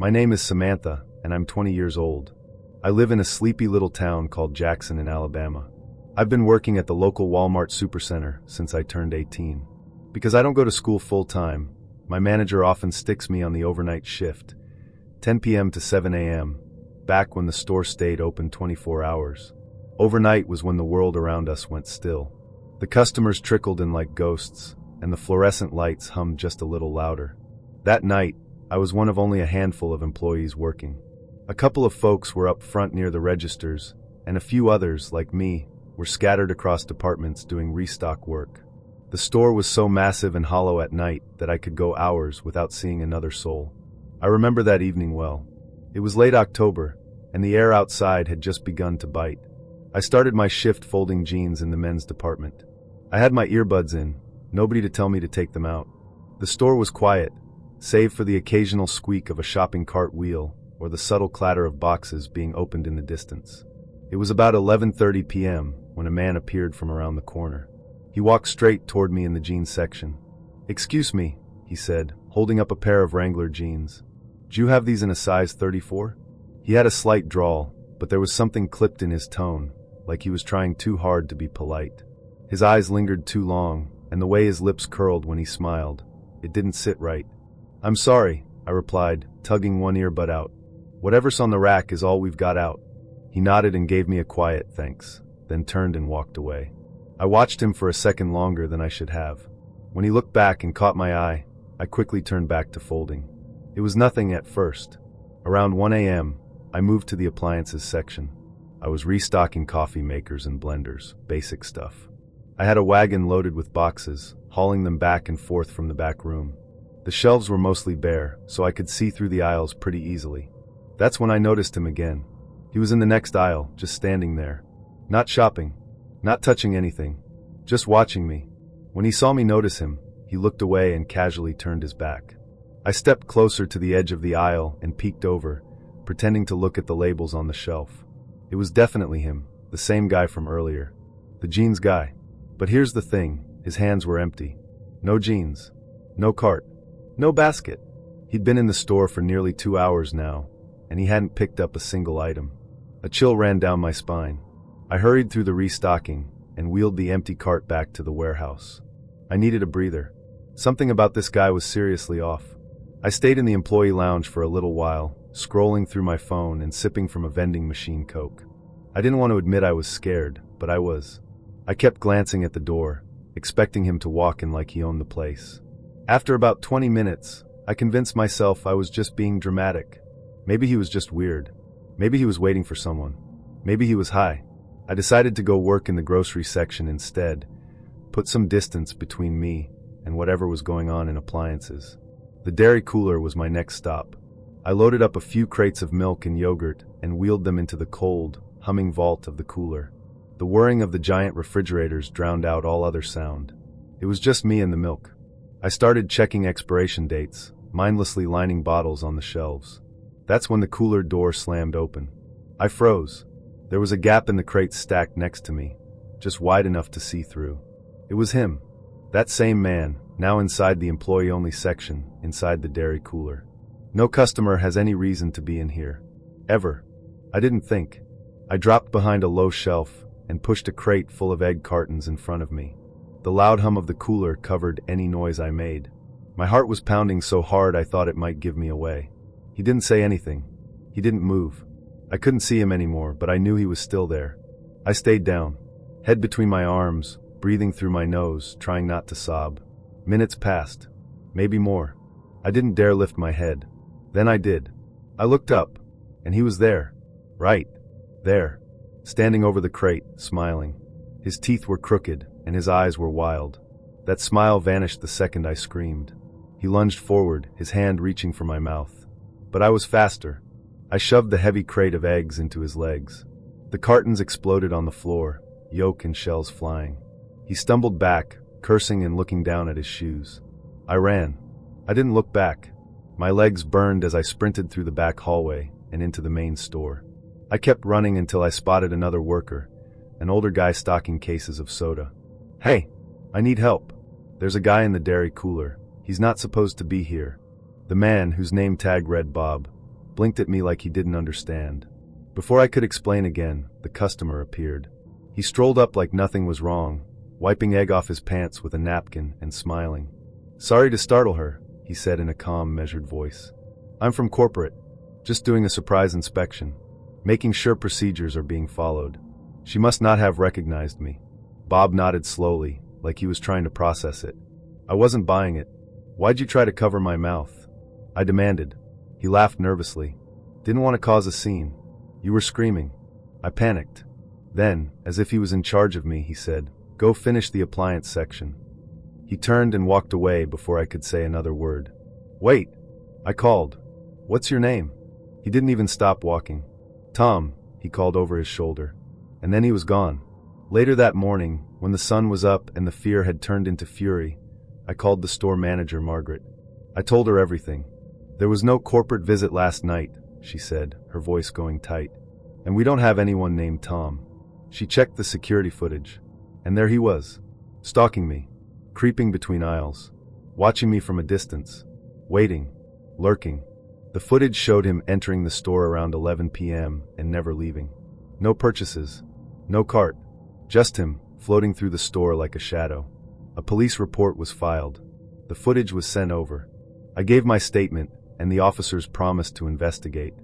My name is Samantha, and I'm 20 years old. I live in a sleepy little town called Jackson in Alabama. I've been working at the local Walmart supercenter since I turned 18. Because I don't go to school full-time, my manager often sticks me on the overnight shift, 10 p.m. to 7 a.m., back when the store stayed open 24 hours. Overnight was when the world around us went still. The customers trickled in like ghosts, and the fluorescent lights hummed just a little louder. That night, I was one of only a handful of employees working. A couple of folks were up front near the registers, and a few others, like me, were scattered across departments doing restock work. The store was so massive and hollow at night that I could go hours without seeing another soul. I remember that evening well. It was late October, and the air outside had just begun to bite. I started my shift folding jeans in the men's department. I had my earbuds in, nobody to tell me to take them out. The store was quiet, save for the occasional squeak of a shopping cart wheel or the subtle clatter of boxes being opened in the distance. It was about 11:30 p.m. when a man appeared from around the corner. He walked straight toward me in the jeans section. "Excuse me," he said, holding up a pair of Wrangler jeans. "Do you have these in a size 34? He had a slight drawl, but there was something clipped in his tone, like he was trying too hard to be polite. His eyes lingered too long, and the way his lips curled when he smiled, it didn't sit right. "I'm sorry," I replied, tugging one earbud out. "Whatever's on the rack is all we've got out." He nodded and gave me a quiet thanks, then turned and walked away. I watched him for a second longer than I should have. When he looked back and caught my eye, I quickly turned back to folding. It was nothing at first. Around 1 a.m., I moved to the appliances section. I was restocking coffee makers and blenders, basic stuff. I had a wagon loaded with boxes, hauling them back and forth from the back room. The shelves were mostly bare, so I could see through the aisles pretty easily. That's when I noticed him again. He was in the next aisle, just standing there. Not shopping, not touching anything, just watching me. When he saw me notice him, he looked away and casually turned his back. I stepped closer to the edge of the aisle and peeked over, pretending to look at the labels on the shelf. It was definitely him, the same guy from earlier. The jeans guy. But here's the thing, his hands were empty. No jeans. No cart. No basket. He'd been in the store for nearly 2 hours now, and he hadn't picked up a single item. A chill ran down my spine. I hurried through the restocking and wheeled the empty cart back to the warehouse. I needed a breather. Something about this guy was seriously off. I stayed in the employee lounge for a little while, scrolling through my phone and sipping from a vending machine Coke. I didn't want to admit I was scared, but I was. I kept glancing at the door, expecting him to walk in like he owned the place. After about 20 minutes, I convinced myself I was just being dramatic. Maybe he was just weird. Maybe he was waiting for someone. Maybe he was high. I decided to go work in the grocery section instead, put some distance between me and whatever was going on in appliances. The dairy cooler was my next stop. I loaded up a few crates of milk and yogurt and wheeled them into the cold, humming vault of the cooler. The whirring of the giant refrigerators drowned out all other sound. It was just me and the milk. I started checking expiration dates, mindlessly lining bottles on the shelves. That's when the cooler door slammed open. I froze. There was a gap in the crates stacked next to me, just wide enough to see through. It was him. That same man, now inside the employee-only section, inside the dairy cooler. No customer has any reason to be in here. Ever. I didn't think. I dropped behind a low shelf and pushed a crate full of egg cartons in front of me. The loud hum of the cooler covered any noise I made. My heart was pounding so hard I thought it might give me away. He didn't say anything. He didn't move. I couldn't see him anymore, but I knew he was still there. I stayed down, head between my arms, breathing through my nose, trying not to sob. Minutes passed. Maybe more. I didn't dare lift my head. Then I did. I looked up, and he was there. Right. There. Standing over the crate, smiling. His teeth were crooked, and his eyes were wild. That smile vanished the second I screamed. He lunged forward, his hand reaching for my mouth. But I was faster. I shoved the heavy crate of eggs into his legs. The cartons exploded on the floor, yolk and shells flying. He stumbled back, cursing and looking down at his shoes. I ran. I didn't look back. My legs burned as I sprinted through the back hallway and into the main store. I kept running until I spotted another worker, an older guy stocking cases of soda. "Hey, I need help. There's a guy in the dairy cooler. He's not supposed to be here." The man, whose name tag read Bob, blinked at me like he didn't understand. Before I could explain again, the customer appeared. He strolled up like nothing was wrong, wiping egg off his pants with a napkin and smiling. "Sorry to startle her," he said in a calm, measured voice. "I'm from corporate, just doing a surprise inspection, making sure procedures are being followed." She must not have recognized me. Bob nodded slowly, like he was trying to process it. "I wasn't buying it. Why'd you try to cover my mouth?" I demanded. He laughed nervously. "Didn't want to cause a scene. You were screaming." I panicked. Then, as if he was in charge of me, he said, "Go finish the appliance section." He turned and walked away before I could say another word. "Wait," I called. "What's your name?" He didn't even stop walking. "Tom," he called over his shoulder. And then he was gone. Later that morning, when the sun was up and the fear had turned into fury, I called the store manager, Margaret. I told her everything. "There was no corporate visit last night," she said, her voice going tight. "And we don't have anyone named Tom." She checked the security footage. And there he was, stalking me, creeping between aisles, watching me from a distance, waiting, lurking. The footage showed him entering the store around 11 p.m. and never leaving. No purchases, no cart, just him, floating through the store like a shadow. A police report was filed. The footage was sent over. I gave my statement, and the officers promised to investigate.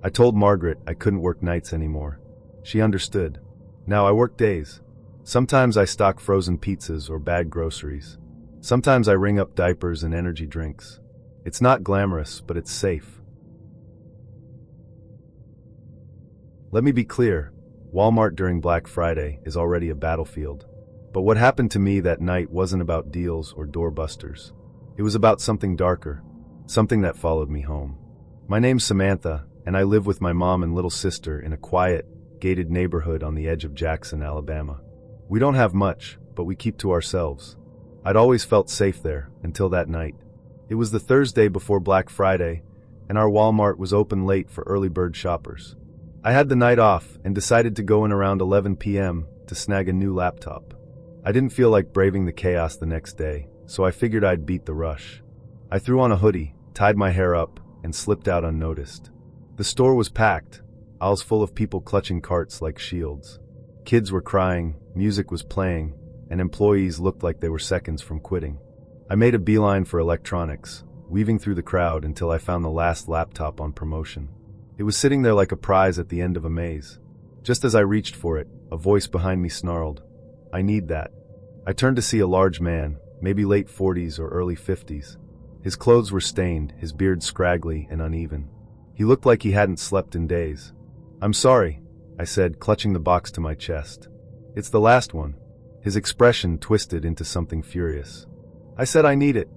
I told Margaret I couldn't work nights anymore. She understood. Now I work days. Sometimes I stock frozen pizzas or bag groceries. Sometimes I ring up diapers and energy drinks. It's not glamorous, but it's safe. Let me be clear, Walmart during Black Friday is already a battlefield. But what happened to me that night wasn't about deals or doorbusters. It was about something darker, something that followed me home. My name's Samantha, and I live with my mom and little sister in a quiet, gated neighborhood on the edge of Jackson, Alabama. We don't have much, but we keep to ourselves. I'd always felt safe there, until that night. It was the Thursday before Black Friday, and our Walmart was open late for early bird shoppers. I had the night off and decided to go in around 11 p.m. to snag a new laptop. I didn't feel like braving the chaos the next day, so I figured I'd beat the rush. I threw on a hoodie, tied my hair up, and slipped out unnoticed. The store was packed, aisles full of people clutching carts like shields. Kids were crying, music was playing, and employees looked like they were seconds from quitting. I made a beeline for electronics, weaving through the crowd until I found the last laptop on promotion. It was sitting there like a prize at the end of a maze. Just as I reached for it, a voice behind me snarled, "I need that." I turned to see a large man, maybe late 40s or early 50s. His clothes were stained, his beard scraggly and uneven. He looked like he hadn't slept in days. "I'm sorry," I said, clutching the box to my chest. "It's the last one." His expression twisted into something furious. I said, "I need it."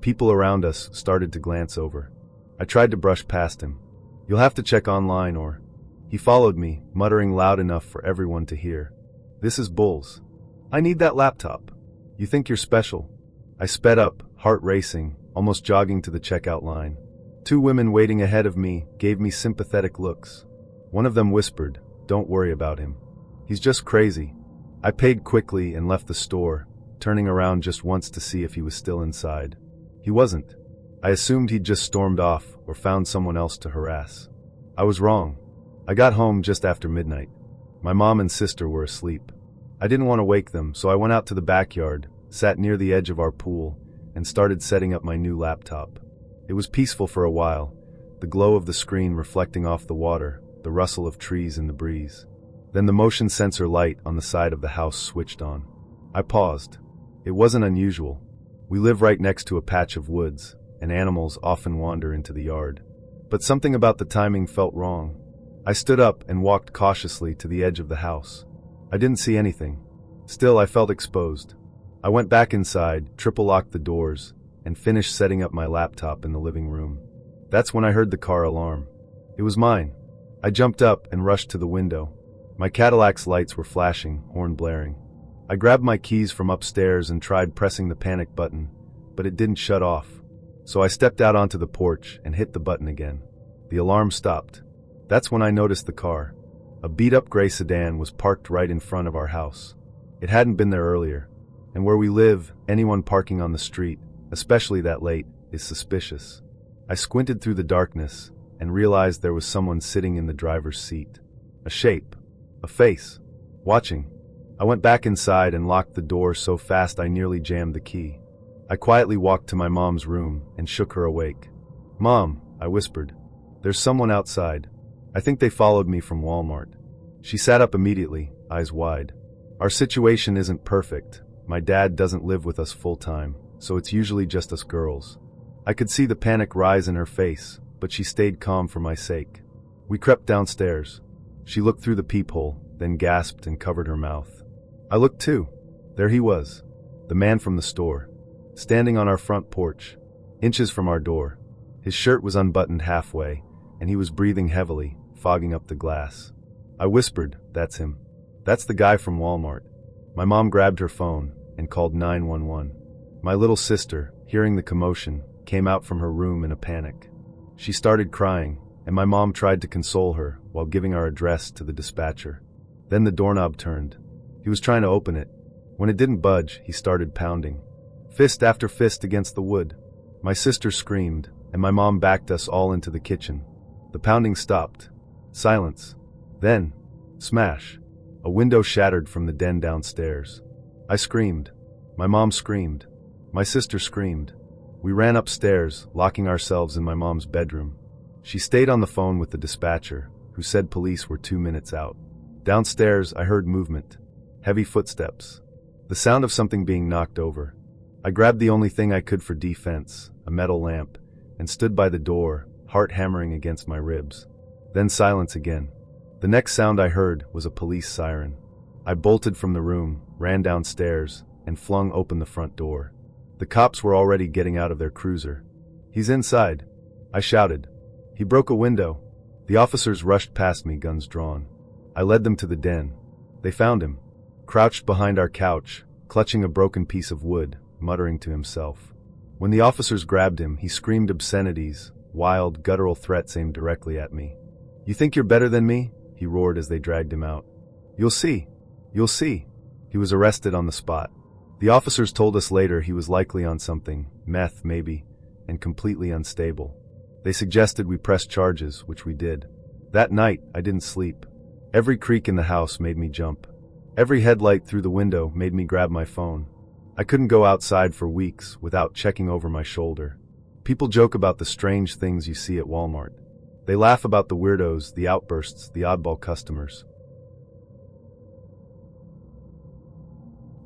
People around us started to glance over. I tried to brush past him. "You'll have to check online or..." He followed me, muttering loud enough for everyone to hear. "This is bulls. I need that laptop. You think you're special." I sped up, heart racing, almost jogging to the checkout line. Two women waiting ahead of me gave me sympathetic looks. One of them whispered, "Don't worry about him. He's just crazy." I paid quickly and left the store, turning around just once to see if he was still inside. He wasn't. I assumed he'd just stormed off or found someone else to harass. I was wrong. I got home just after midnight. My mom and sister were asleep. I didn't want to wake them, so I went out to the backyard, sat near the edge of our pool, and started setting up my new laptop. It was peaceful for a while, the glow of the screen reflecting off the water, the rustle of trees in the breeze. Then the motion sensor light on the side of the house switched on. I paused. It wasn't unusual. We live right next to a patch of woods, and animals often wander into the yard. But something about the timing felt wrong. I stood up and walked cautiously to the edge of the house. I didn't see anything. Still, I felt exposed. I went back inside, triple-locked the doors, and finished setting up my laptop in the living room. That's when I heard the car alarm. It was mine. I jumped up and rushed to the window. My Cadillac's lights were flashing, horn blaring. I grabbed my keys from upstairs and tried pressing the panic button, but it didn't shut off. So I stepped out onto the porch and hit the button again. The alarm stopped. That's when I noticed the car. A beat-up gray sedan was parked right in front of our house. It hadn't been there earlier, and where we live, anyone parking on the street, especially that late, is suspicious. I squinted through the darkness, and realized there was someone sitting in the driver's seat. A shape. A face. Watching. I went back inside and locked the door so fast I nearly jammed the key. I quietly walked to my mom's room and shook her awake. "Mom," I whispered. "There's someone outside. I think they followed me from Walmart." She sat up immediately, eyes wide. "Our situation isn't perfect. My dad doesn't live with us full-time, so it's usually just us girls." I could see the panic rise in her face, but she stayed calm for my sake. We crept downstairs. She looked through the peephole, then gasped and covered her mouth. I looked too. There he was, the man from the store, standing on our front porch, inches from our door. His shirt was unbuttoned halfway, and he was breathing heavily, fogging up the glass. I whispered, "That's him. That's the guy from Walmart." My mom grabbed her phone and called 911. My little sister, hearing the commotion, came out from her room in a panic. She started crying, and my mom tried to console her while giving our address to the dispatcher. Then the doorknob turned. He was trying to open it. When it didn't budge, he started pounding. Fist after fist against the wood. My sister screamed, and my mom backed us all into the kitchen. The pounding stopped. Silence. Then, smash. A window shattered from the den downstairs. I screamed. My mom screamed. My sister screamed. We ran upstairs, locking ourselves in my mom's bedroom. She stayed on the phone with the dispatcher, who said police were 2 minutes out. Downstairs, I heard movement. Heavy footsteps. The sound of something being knocked over. I grabbed the only thing I could for defense, a metal lamp, and stood by the door, heart hammering against my ribs. Then silence again. The next sound I heard was a police siren. I bolted from the room, ran downstairs, and flung open the front door. The cops were already getting out of their cruiser. "He's inside," I shouted. "He broke a window." The officers rushed past me, guns drawn. I led them to the den. They found him, crouched behind our couch, clutching a broken piece of wood, muttering to himself. When the officers grabbed him, he screamed obscenities, wild, guttural threats aimed directly at me. "You think you're better than me?" he roared as they dragged him out. "You'll see. You'll see." He was arrested on the spot. The officers told us later he was likely on something, meth maybe, and completely unstable. They suggested we press charges, which we did. That night, I didn't sleep. Every creak in the house made me jump. Every headlight through the window made me grab my phone. I couldn't go outside for weeks without checking over my shoulder. People joke about the strange things you see at Walmart. They laugh about the weirdos, the outbursts, the oddball customers.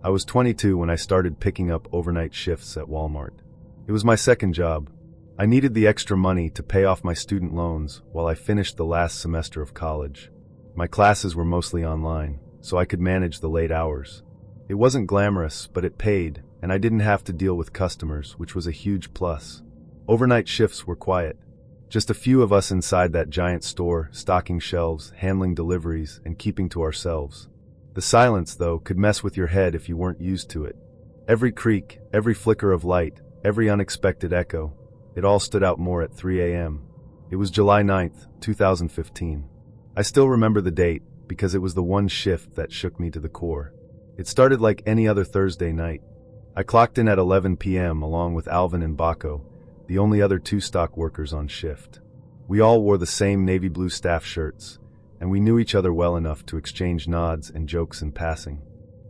I was 22 when I started picking up overnight shifts at Walmart. It was my second job. I needed the extra money to pay off my student loans while I finished the last semester of college. My classes were mostly online, so I could manage the late hours. It wasn't glamorous, but it paid, and I didn't have to deal with customers, which was a huge plus. Overnight shifts were quiet. Just a few of us inside that giant store, stocking shelves, handling deliveries, and keeping to ourselves. The silence, though, could mess with your head if you weren't used to it. Every creak, every flicker of light, every unexpected echo, it all stood out more at 3 a.m. It was July 9th, 2015. I still remember the date because it was the one shift that shook me to the core. It started like any other Thursday night. I clocked in at 11 p.m. along with Alvin and Baco, the only other two stock workers on shift. We all wore the same navy blue staff shirts, and we knew each other well enough to exchange nods and jokes in passing.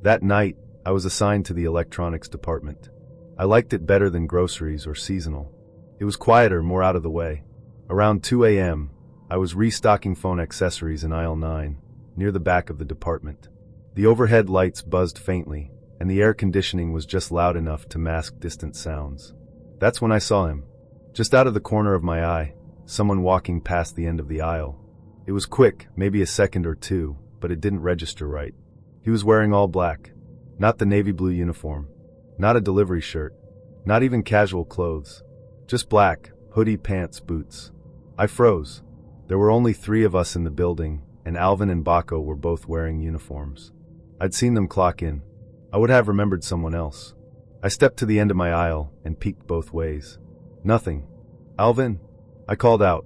That night, I was assigned to the electronics department. I liked it better than groceries or seasonal. It was quieter, more out of the way. Around 2 a.m., I was restocking phone accessories in aisle 9, near the back of the department. The overhead lights buzzed faintly, and the air conditioning was just loud enough to mask distant sounds. That's when I saw him. Just out of the corner of my eye, someone walking past the end of the aisle. It was quick, maybe a second or two, but it didn't register right. He was wearing all black. Not the navy blue uniform. Not a delivery shirt. Not even casual clothes. Just black, hoodie, pants, boots. I froze. There were only 3 of us in the building, and Alvin and Baco were both wearing uniforms. I'd seen them clock in. I would have remembered someone else. I stepped to the end of my aisle and peeked both ways. Nothing. "Alvin?" I called out.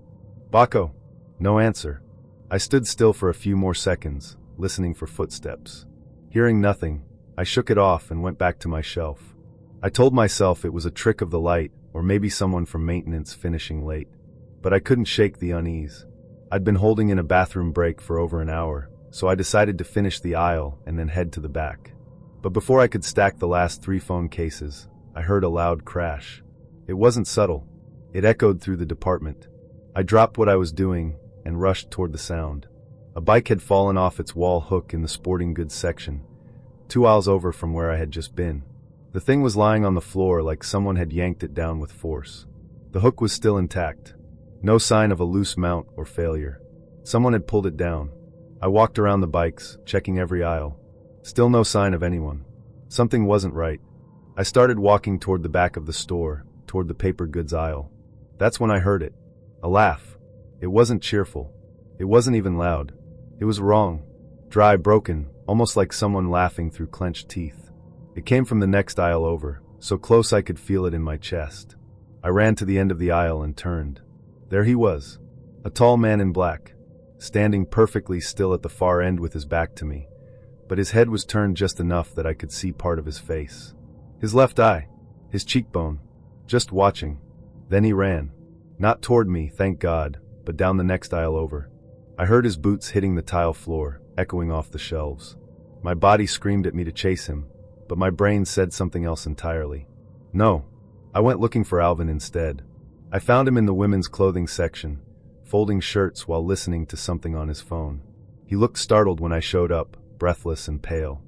"Baco?" No answer. I stood still for a few more seconds, listening for footsteps. Hearing nothing, I shook it off and went back to my shelf. I told myself it was a trick of the light, or maybe someone from maintenance finishing late. but I couldn't shake the unease. I'd been holding in a bathroom break for over an hour, so I decided to finish the aisle and then head to the back. But before I could stack the last 3 phone cases, I heard a loud crash. It wasn't subtle. It echoed through the department. I dropped what I was doing and rushed toward the sound. A bike had fallen off its wall hook in the sporting goods section, 2 aisles over from where I had just been. The thing was lying on the floor like someone had yanked it down with force. The hook was still intact. No sign of a loose mount or failure. Someone had pulled it down. I walked around the bikes, checking every aisle. Still no sign of anyone. Something wasn't right. I started walking toward the back of the store, toward the paper goods aisle. That's when I heard it. A laugh. It wasn't cheerful. It wasn't even loud. It was wrong. Dry, broken, almost like someone laughing through clenched teeth. It came from the next aisle over, so close I could feel it in my chest. I ran to the end of the aisle and turned. There he was. A tall man in black, standing perfectly still at the far end with his back to me, but his head was turned just enough that I could see part of his face. His left eye, his cheekbone, just watching. Then he ran. Not toward me, thank God, but down the next aisle over. I heard his boots hitting the tile floor, echoing off the shelves. My body screamed at me to chase him, but my brain said something else entirely. No. I went looking for Alvin instead. I found him in the women's clothing section, folding shirts while listening to something on his phone. He looked startled when I showed up, breathless and pale.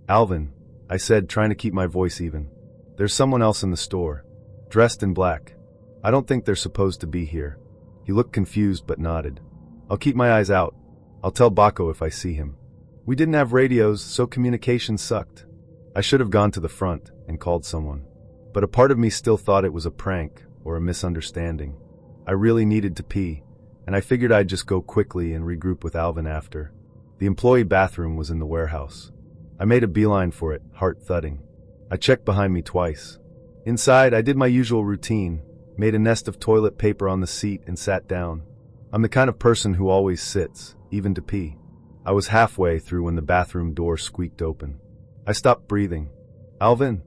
Alvin, I said, trying to keep my voice even. There's someone else in the store, dressed in black. I don't think they're supposed to be here. He looked confused but nodded. I'll keep my eyes out. I'll tell Baco if I see him. We didn't have radios, so communication sucked. I should have gone to the front and called someone. But a part of me still thought it was a prank or a misunderstanding. I really needed to pee, and I figured I'd just go quickly and regroup with Alvin after. The employee bathroom was in the warehouse. I made a beeline for it, heart thudding. I checked behind me twice. Inside, I did my usual routine, made a nest of toilet paper on the seat and sat down. I'm the kind of person who always sits, even to pee. I was halfway through when the bathroom door squeaked open. I stopped breathing. Alvin?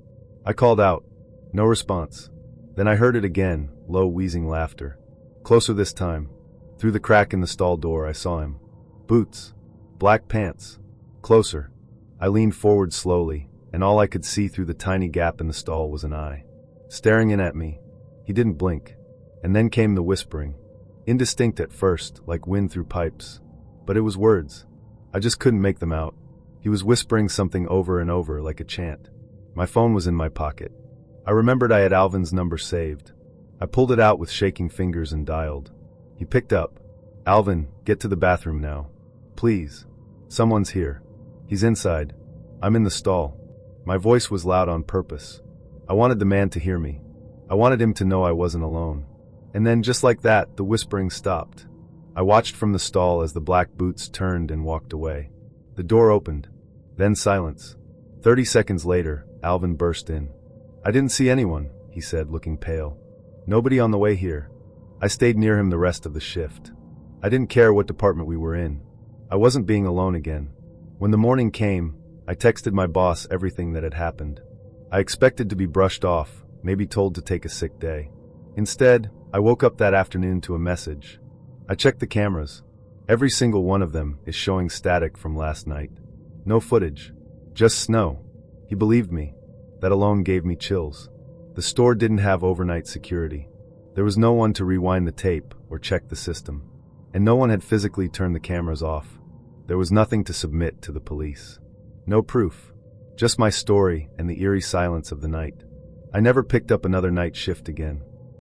I called out. No response. Then I heard it again, low wheezing laughter. Closer this time. Through the crack in the stall door I saw him. Boots. Black pants. Closer. I leaned forward slowly, and all I could see through the tiny gap in the stall was an eye. Staring in at me. He didn't blink. And then came the whispering. Indistinct at first, like wind through pipes. But it was words. I just couldn't make them out. He was whispering something over and over like a chant. My phone was in my pocket. I remembered I had Alvin's number saved. I pulled it out with shaking fingers and dialed. He picked up. Alvin, get to the bathroom now. Please. Someone's here. He's inside. I'm in the stall. My voice was loud on purpose. I wanted the man to hear me. I wanted him to know I wasn't alone. And then, just like that, the whispering stopped. I watched from the stall as the black boots turned and walked away. The door opened. Then silence. 30 seconds later, Alvin burst in. I didn't see anyone, he said, looking pale. Nobody on the way here. I stayed near him the rest of the shift. I didn't care what department we were in. I wasn't being alone again. When the morning came, I texted my boss everything that had happened. I expected to be brushed off, maybe told to take a sick day. Instead, I woke up that afternoon to a message. I checked the cameras. Every single one of them is showing static from last night. No footage. Just snow. He believed me. That alone gave me chills. The store didn't have overnight security. There was no one to rewind the tape or check the system. And no one had physically turned the cameras off. There was nothing to submit to the police. No proof. Just my story and the eerie silence of the night. I never picked up another night shift again.